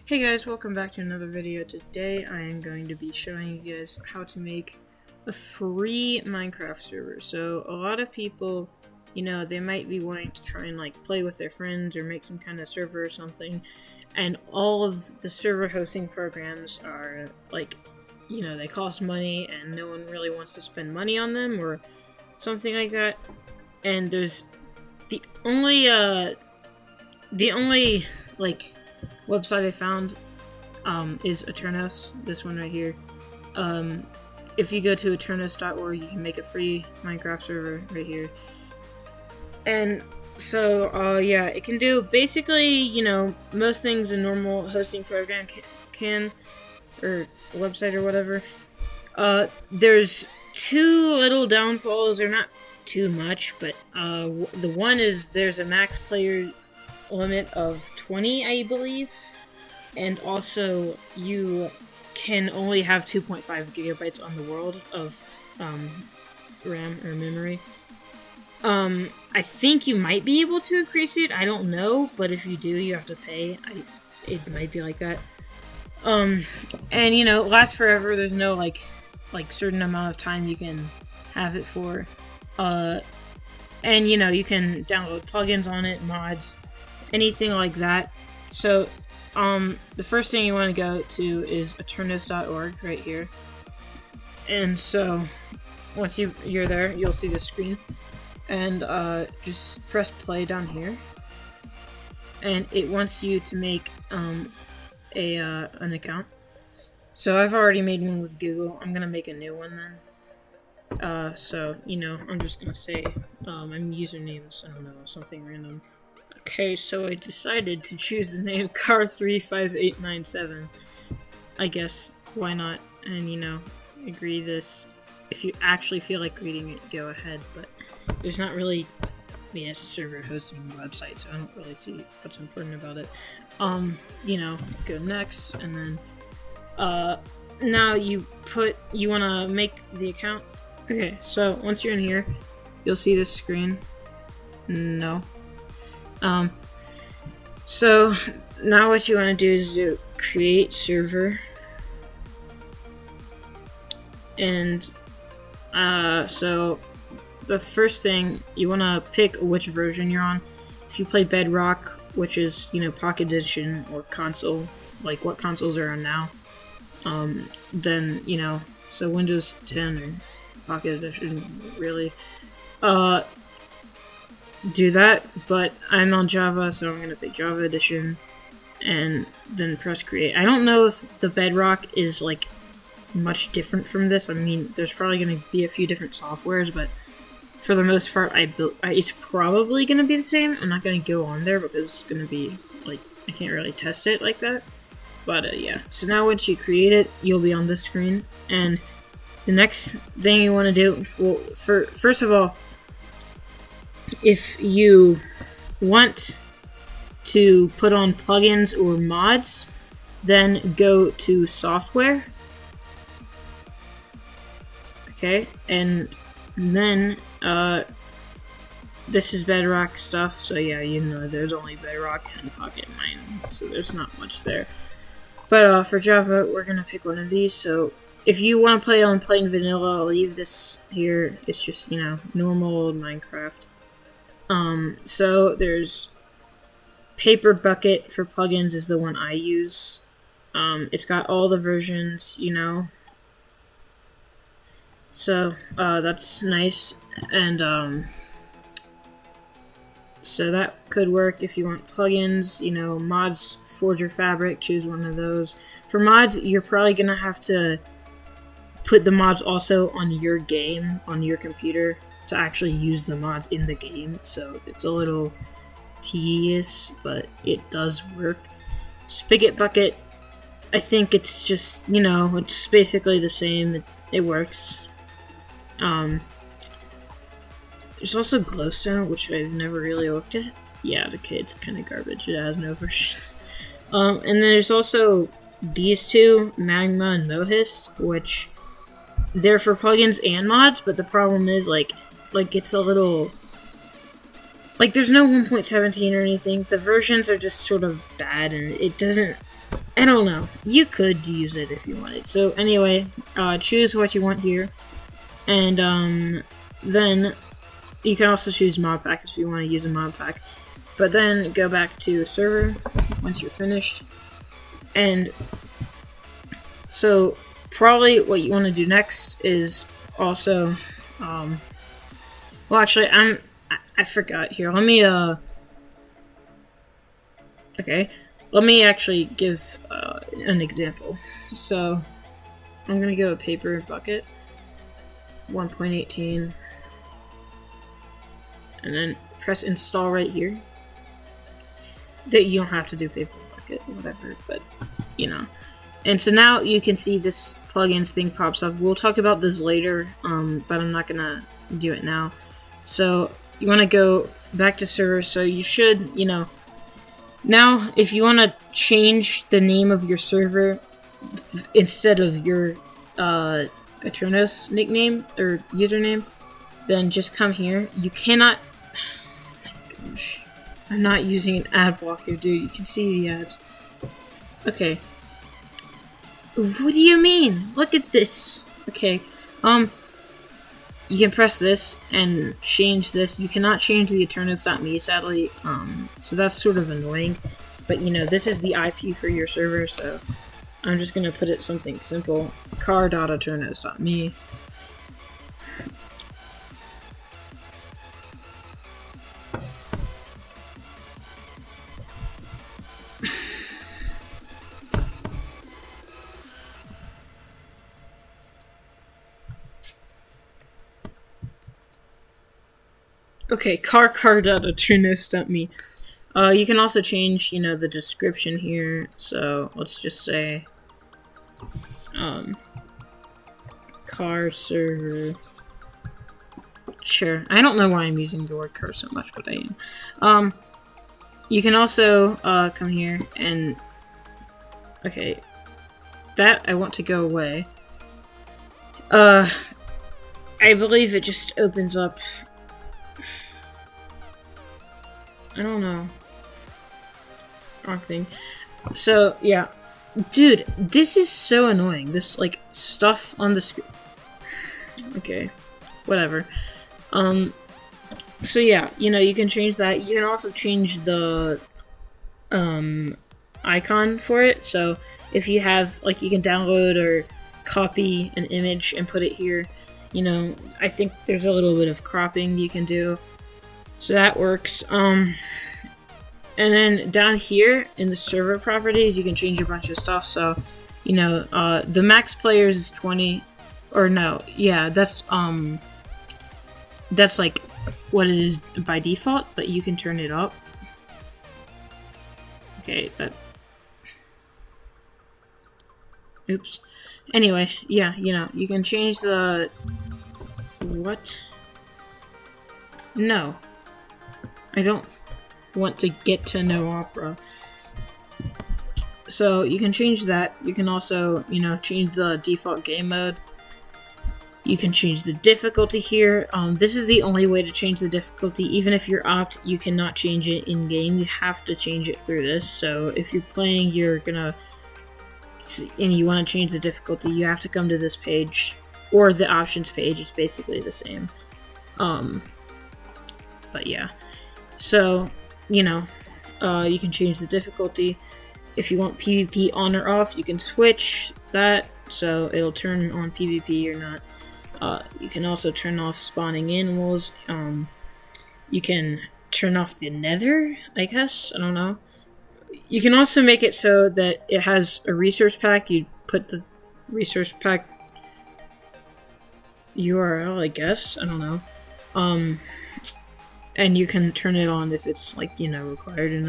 Hey guys, welcome back to another video. Today I am going to be showing you guys how to make a free Minecraft server. So a lot of people, they might be wanting to try and play with their friends or make some kind of server or something, and all of the server hosting programs are they cost money and no one really wants to spend money on them or something like that. And there's the only website I found is Eternos, this one right here. If you go to eternos.org, you can make a free Minecraft server right here. And so, yeah, it can do basically, most things a normal hosting program can, or website or whatever. There's two little downfalls, or not too much, but the one is there's a max player limit of 20, I believe, and also you can only have 2.5 gigabytes on the world of RAM or memory. I think you might be able to increase it, I don't know, but if you do, you have to pay. It might be like that. And it lasts forever. There's no like certain amount of time you can have it for. And you can download plugins on it, mods, anything like that. So the first thing you want to go to is eternos.org right here. And so once you're there, you'll see the screen, and just press play down here, and it wants you to make an account. So I've already made one with Google. I'm gonna make a new one then. So I'm just gonna say my username's, I don't know, something random. Okay, so I decided to choose the name car35897. I guess, why not? And agree this. If you actually feel like reading it, go ahead, but there's not really, it's a server hosting website, so I don't really see what's important about it. Go next, and then, now you wanna make the account. Okay, so once you're in here, you'll see this screen. No. So now what you want to do is do create server, and so the first thing you want to pick which version you're on. If you play Bedrock, which is Pocket Edition, or console, like what consoles are on now, then so Windows 10 or Pocket Edition, really, do that, but I'm on Java, so I'm gonna pick Java Edition, and then press create. I don't know if the Bedrock is much different from this. I mean, there's probably gonna be a few different softwares, but for the most part, it's probably gonna be the same. I'm not gonna go on there because it's gonna be I can't really test it like that. But yeah, so now once you create it, you'll be on this screen, and the next thing you want to do, well, first of all, if you want to put on plugins or mods, then go to software. Okay, and then this is Bedrock stuff, so yeah, there's only Bedrock and Pocket Mine, so there's not much there. But for Java, we're gonna pick one of these. So if you want to play on plain vanilla, I'll leave this here. It's just normal Minecraft. So there's Paper Bucket for plugins is the one I use. It's got all the versions, so that's nice, and so that could work if you want plugins. Mods, Forger Fabric, choose one of those. For mods, you're probably gonna have to put the mods also on your game, on your computer, to actually use the mods in the game, so it's a little tedious, but it does work. Spigot Bucket, I think it's just, it's basically the same. It works. There's also Glowstone, which I've never really looked at. Yeah, okay, it's kind of garbage. It has no versions. And then there's also these two, Magma and Mohist, which they're for plugins and mods, but the problem is, it's a little Like, there's no 1.17 or anything. The versions are just sort of bad, and it doesn't I don't know. You could use it if you wanted. So anyway, choose what you want here, and then you can also choose mod pack if you want to use a mod pack. But then go back to server once you're finished, and so probably what you want to do next is also, well, actually, I forgot here. Let me okay. Let me actually give an example. So I'm gonna go paper bucket 1.18 and then press install right here. That you don't have to do paper bucket, whatever, but you know. And so now you can see this plugins thing pops up. We'll talk about this later, but I'm not gonna do it now. So you want to go back to server. So you should, you know. Now, if you want to change the name of your server instead of your Eternos nickname or username, then just come here. You cannot... Oh my gosh. I'm not using an ad blocker, dude. You can see the ads. Okay. What do you mean? Look at this. Okay. You can press this and change this. You cannot change the Eternos.me, sadly. So that's sort of annoying. But you know, this is the IP for your server, so I'm just gonna put it something simple. car.eternos.me. Okay, car.eternos.me. You can also change, you know, the description here. So let's just say, car server. Sure. I don't know why I'm using the word car so much, but I am. You can also come here and okay, that I want to go away. I believe it just opens up. I don't know. Wrong thing. So, yeah. Dude, this is so annoying. This, like, stuff on the screen. Okay. Whatever. So, yeah. You know, you can change that. You can also change the, icon for it. So, if you have, like, you can download or copy an image and put it here. You know, I think there's a little bit of cropping you can do. So that works. And then down here in the server properties, you can change a bunch of stuff. So, you know, the max players is 20, or no, yeah, that's like what it is by default, but you can turn it up. Okay, that. Oops. Anyway, yeah, you know, you can change the. What? No. I don't want to get to know Opera. So you can change that. You can also, you know, change the default game mode. You can change the difficulty here. This is the only way to change the difficulty. Even if you're opt, you cannot change it in game. You have to change it through this. So if you're playing, you're gonna, and you want to change the difficulty, you have to come to this page or the options page. It's basically the same. But yeah. So, you know, you can change the difficulty. If you want PvP on or off, you can switch that, so it'll turn on PvP or not. You can also turn off spawning animals. You can turn off the nether, I guess? I don't know. You can also make it so that it has a resource pack. You put the resource pack URL, I guess? I don't know. And you can turn it on if it's, like, you know, required or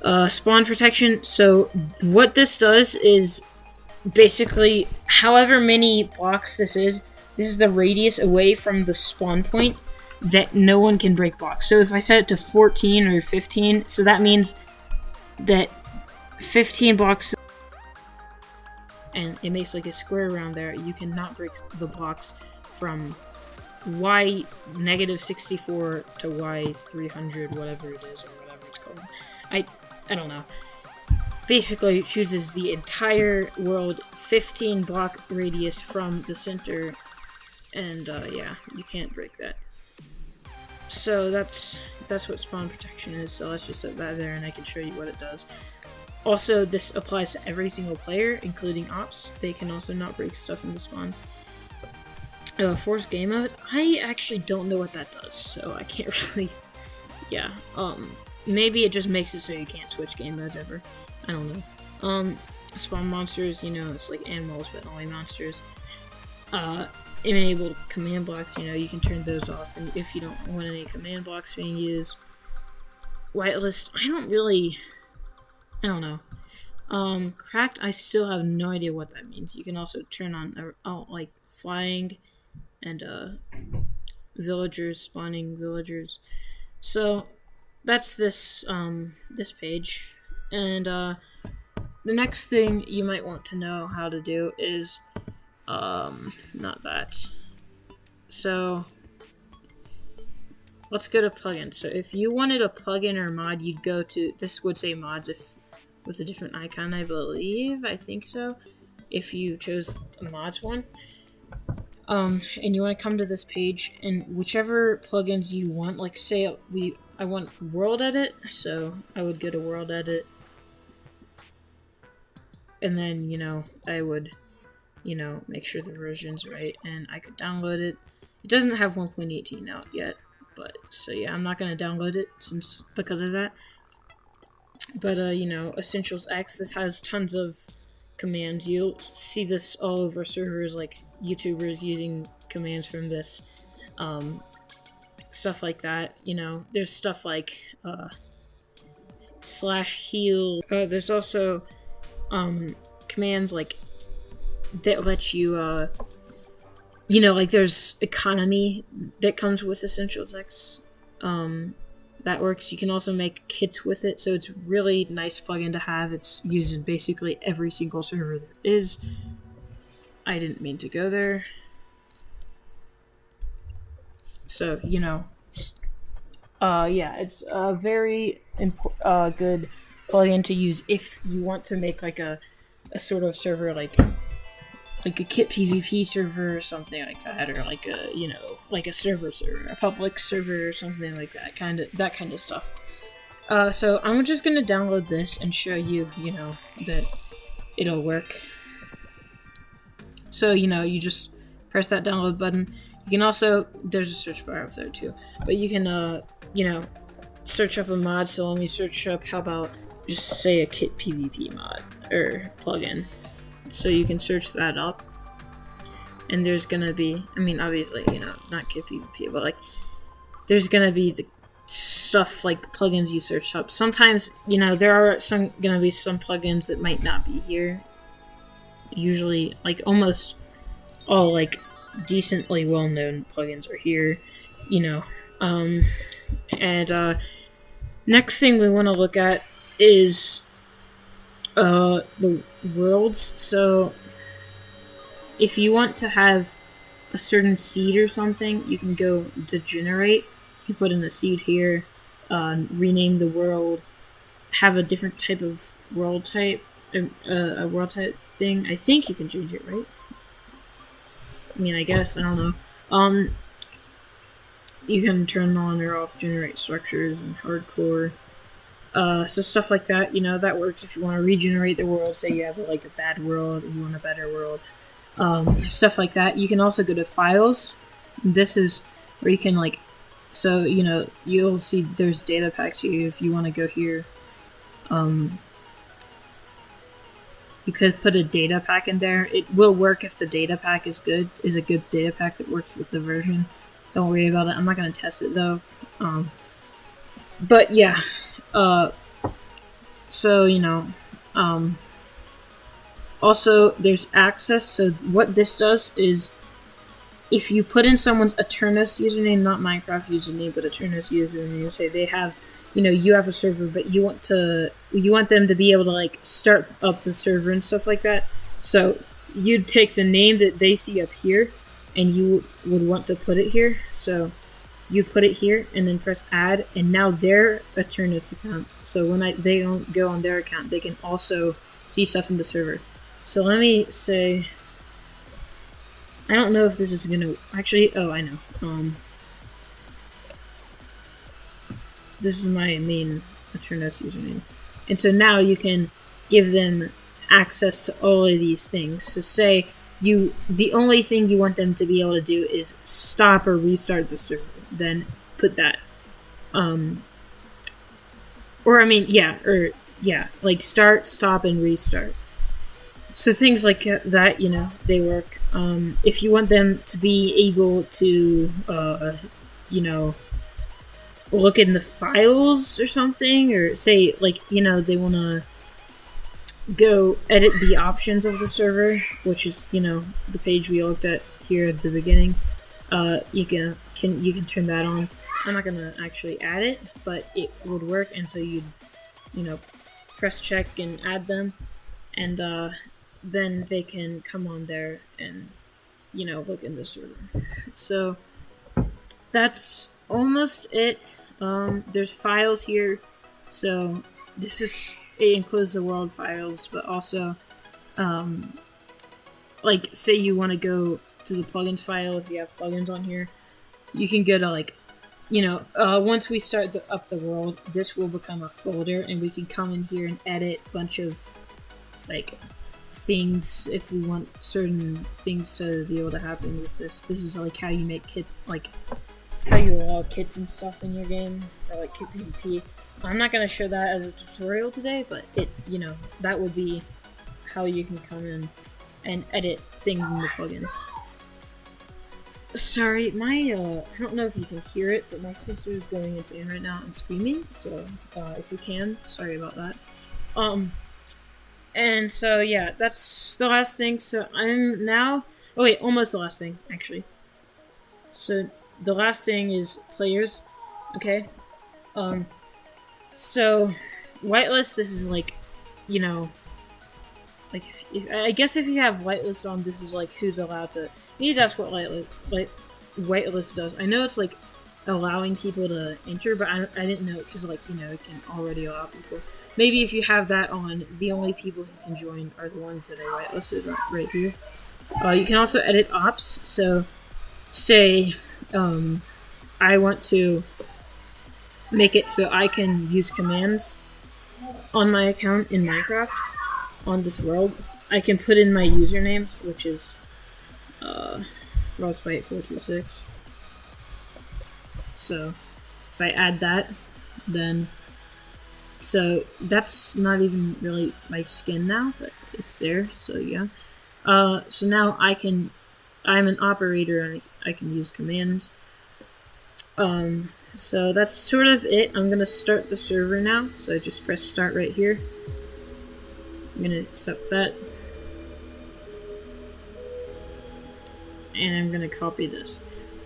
not. Spawn protection. So what this does is basically however many blocks this is the radius away from the spawn point that no one can break blocks. So if I set it to 14 or 15, so that means that 15 blocks, and it makes like a square around there, you cannot break the blocks from Y -64 to Y 300, whatever it is, or whatever it's called. I don't know. basically chooses the entire world 15 block radius from the center, and yeah, you can't break that. So that's what spawn protection is. So let's just set that there, and I can show you what it does. Also, this applies to every single player, including ops. They can also not break stuff in the spawn. Force game mode. I actually don't know what that does, so I can't really. Yeah. Maybe it just makes it so you can't switch game modes ever. I don't know. Spawn monsters. You know, it's like animals, but only monsters. Enable command blocks. You know, you can turn those off, and if you don't want any command blocks being used. Whitelist. I don't know. Cracked, I still have no idea what that means. You can also turn on, like, flying and, villagers, spawning villagers. So, that's this, this page. And, the next thing you might want to know how to do is, not that. So, let's go to plugins. So, if you wanted a plugin or mod, you'd go to, this would say mods with a different icon, I think so, if you chose a mods one. And you want to come to this page, and whichever plugins you want, like say I want world edit, so I would go to world edit, and then, you know, I would, you know, make sure the version's right, and I could download it. It doesn't have 1.18 out yet, but, so yeah, I'm not going to download it because of that. But, you know, Essentials X, this has tons of commands. You'll see this all over servers, like YouTubers using commands from this, stuff like that. You know, there's stuff like, /heal. There's also, commands like, that let you, you know, like there's economy that comes with Essentials X, that works. You can also make kits with it, so it's really nice plugin to have. It's used in basically every single server there is. I didn't mean to go there. So, you know, yeah, it's a very good plugin to use if you want to make like a sort of server like a kit PvP server or something like that, or like a, you know, like a server, a public server or something like that, kind of stuff. So I'm just gonna download this and show you, you know, that it'll work. So, you know, you just press that download button. You can also, there's a search bar up there too, but you can, you know, search up a mod. So let me search up, how about just say a kit PvP mod or plugin. So you can search that up, and there's gonna be, I mean, obviously, you know, not kit PvP, but like, there's gonna be the stuff like plugins you search up. Sometimes, you know, there are gonna be some plugins that might not be here. Usually, like, almost all, like, decently well-known plugins are here, you know. And next thing we want to look at is the worlds. So if you want to have a certain seed or something, you can go to generate. You can put in a seed here, rename the world, have a different type of world type, a world type thing. I think you can change it, right? I mean, I guess, I don't know. You can turn on or off generate structures and hardcore. So stuff like that, you know, that works if you want to regenerate the world. Say you have like a bad world and you want a better world. Stuff like that. You can also go to files. This is where you can, like, so, you know, you'll see there's data packs here. If you want to go here, you could put a data pack in there. It will work if the data pack is a good data pack that works with the version. Don't worry about it. I'm not going to test it though. But yeah. So, you know, also there's access. So what this does is, if you put in someone's Eternus username, not Minecraft username, but Eternus username, say they have, you know, you have a server, but you want them to be able to, like, start up the server and stuff like that. So you'd take the name that they see up here, and you would want to put it here. So you put it here and then press add, and now their Eternus account. So when they don't go on their account, they can also see stuff in the server. So let me say, I don't know if this is gonna actually. Oh, I know. This is my main Eternus username, and so now you can give them access to all of these things. So say the only thing you want them to be able to do is stop or restart the server, then put that. Like start, stop, and restart. So things like that, they work. If you want them to be able to, look in the files or something, or say, like, they want to go edit the options of the server, which is, the page we looked at here at the beginning. You can turn that on. I'm not gonna actually add it, but it would work, and so you'd, press check and add them, and then they can come on there and, look in the server. So that's almost it. There's files here, so it includes the world files, but also, like, say you want to go to the plugins file. If you have plugins on here, you can go to, like, once we start up the world, this will become a folder, and we can come in here and edit a bunch of, like, things if we want certain things to be able to happen with this. This is, like, how you make kits, like, how you allow kits and stuff in your game, or, like, kit PvP. I'm not going to show that as a tutorial today, but that would be how you can come in and edit things in the plugins. Sorry, I don't know if you can hear it, but my sister is going insane right now and screaming, so, if you can, sorry about that. And so, yeah, that's the last thing. So I'm now, almost the last thing, actually. So the last thing is players, okay? So whitelist, this is like, like, I guess if you have whitelist on, this is like who's allowed to. Maybe that's what whitelist does. I know it's like allowing people to enter, but I didn't know, because, like, it can already allow people. Maybe if you have that on, the only people who can join are the ones that I whitelisted right here. You can also edit ops. So say I want to make it so I can use commands on my account in Minecraft on this world. I can put in my usernames, which is Frostbite426. So if I add that, then so that's not even really my skin now, but it's there. So yeah. So now I'm an operator and I can use commands. So that's sort of it. I'm gonna start the server now. So I just press start right here. I'm gonna accept that. And I'm gonna copy this.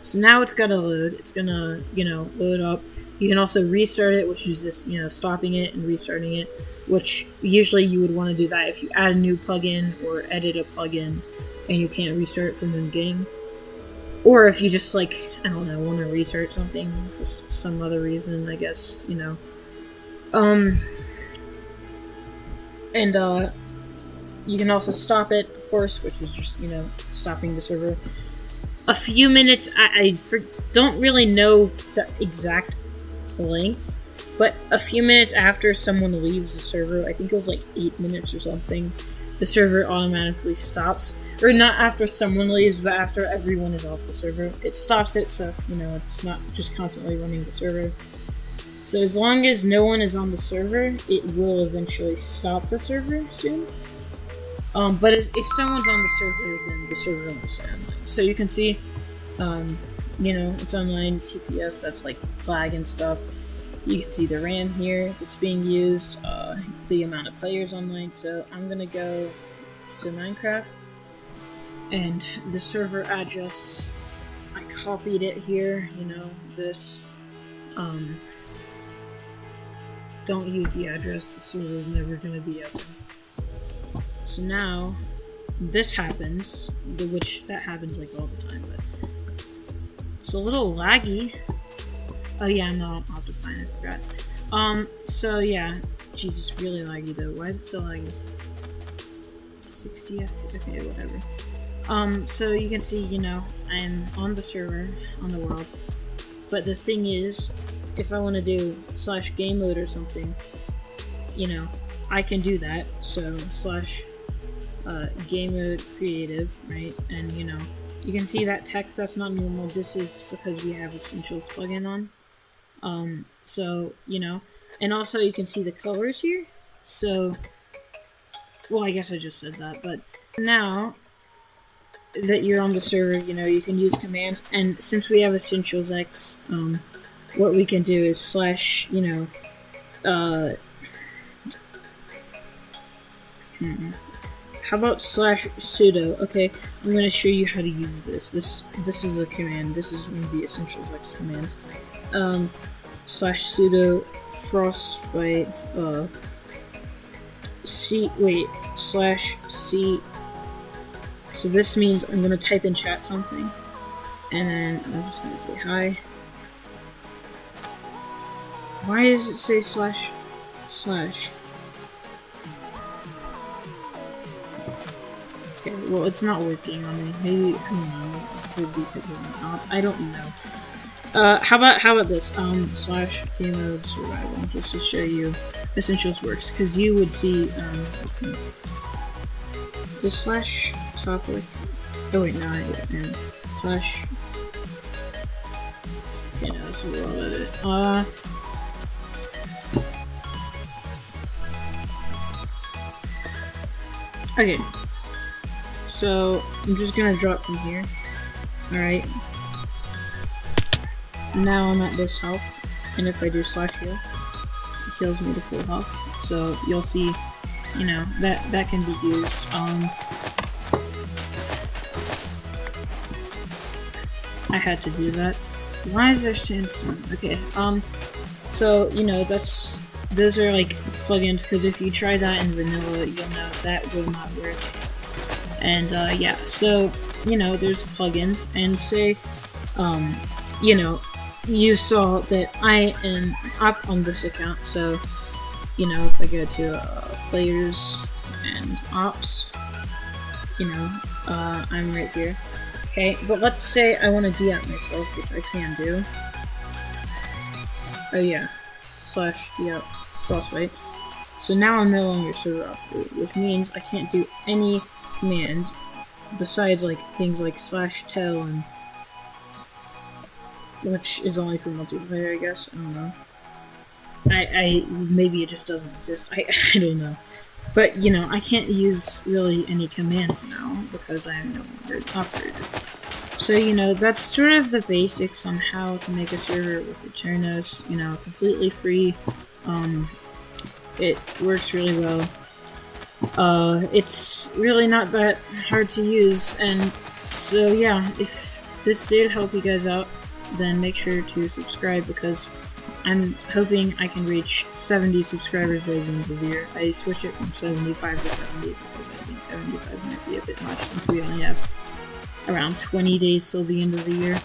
So now it's gotta load. It's gonna, load up. You can also restart it, which is just, stopping it and restarting it, which usually you would want to do that if you add a new plugin or edit a plugin and you can't restart it from the beginning. Or if you just, like, I don't know, want to restart something for some other reason, I guess, And, you can also stop it, of course, which is just, stopping the server. A few minutes, I don't really know the exact length, but a few minutes after someone leaves the server, I think it was like 8 minutes or something, the server automatically stops. Or not after someone leaves, but after everyone is off the server. It stops it, so, it's not just constantly running the server. So as long as no one is on the server, it will eventually stop the server soon. But if someone's on the server, then the server will stay online. So you can see, it's online, TPS, that's like flag and stuff. You can see the RAM here that's being used, the amount of players online. So I'm gonna go to Minecraft, and the server address, I copied it here, this. Don't use the address, the server is never gonna be up. So now, this happens, which that happens like all the time, but it's a little laggy, Oh yeah, no, I'll have to find it, I forgot. So yeah, Jesus, really laggy though. Why is it so laggy? 60 FPS, okay, whatever. So you can see, you know, I'm on the server, on the world. But the thing is, if I want to do /game mode or something, you know, I can do that. So /game mode creative, right? And you know, you can see that text that's not normal. This is because we have Essentials plugin on. So, you know, and also you can see the colors here. So, well, I guess I just said that, but now that you're on the server, you know, you can use commands, and since we have Essentials X, what we can do is /, you know, how about /sudo? Okay, I'm going to show you how to use this. This is a command. This is one of the Essentials X commands. /sudo frostbite /c. So this means I'm going to type in chat something, and then I'm just going to say hi. Why does it say //? Okay, well, it's not working on me. Maybe, I don't know, it could be because of an op. I don't know. How about this? /game mode survival, just to show you Essentials works, because you would see, the /topic. Oh wait, no, and / you know, so we'll edit it. Okay. So I'm just gonna drop from here. Alright. Now I'm at this health, and if I do /heal, it heals me to full health. So you'll see, you know, that can be used. I had to do that. Why is there sandstone? Okay, so, you know, those are like plugins, because if you try that in vanilla, you'll know that will not work. And, yeah, so, you know, there's plugins, and say, you know, you saw that I am up on this account, so, you know, if I go to, players and ops, you know, I'm right here. Okay, but let's say I want to de-app myself, which I can do. Oh yeah, /de-app frostbite. So now I'm no longer server operated, which means I can't do any commands besides like things like /tell, and which is only for multiplayer, I guess. I don't know. I maybe it just doesn't exist. I don't know. But, you know, I can't use really any commands now because I am no longer operator. So, you know, that's sort of the basics on how to make a server with Eternos, you know, completely free. It works really well. It's really not that hard to use, and so, yeah, if this did help you guys out, then make sure to subscribe, because I'm hoping I can reach 70 subscribers by the end of the year. I switched it from 75 to 70 because I think 75 might be a bit much, since we only have around 20 days till the end of the year.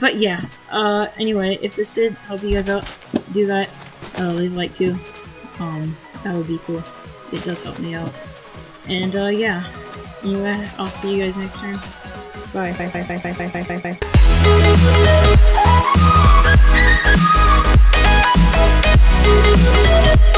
But yeah, anyway, if this did help you guys out, do that. Leave a like too. That would be cool. It does help me out. And, yeah. Anyway, I'll see you guys next time. Bye. Bye, bye, bye, bye, bye, bye, bye, bye.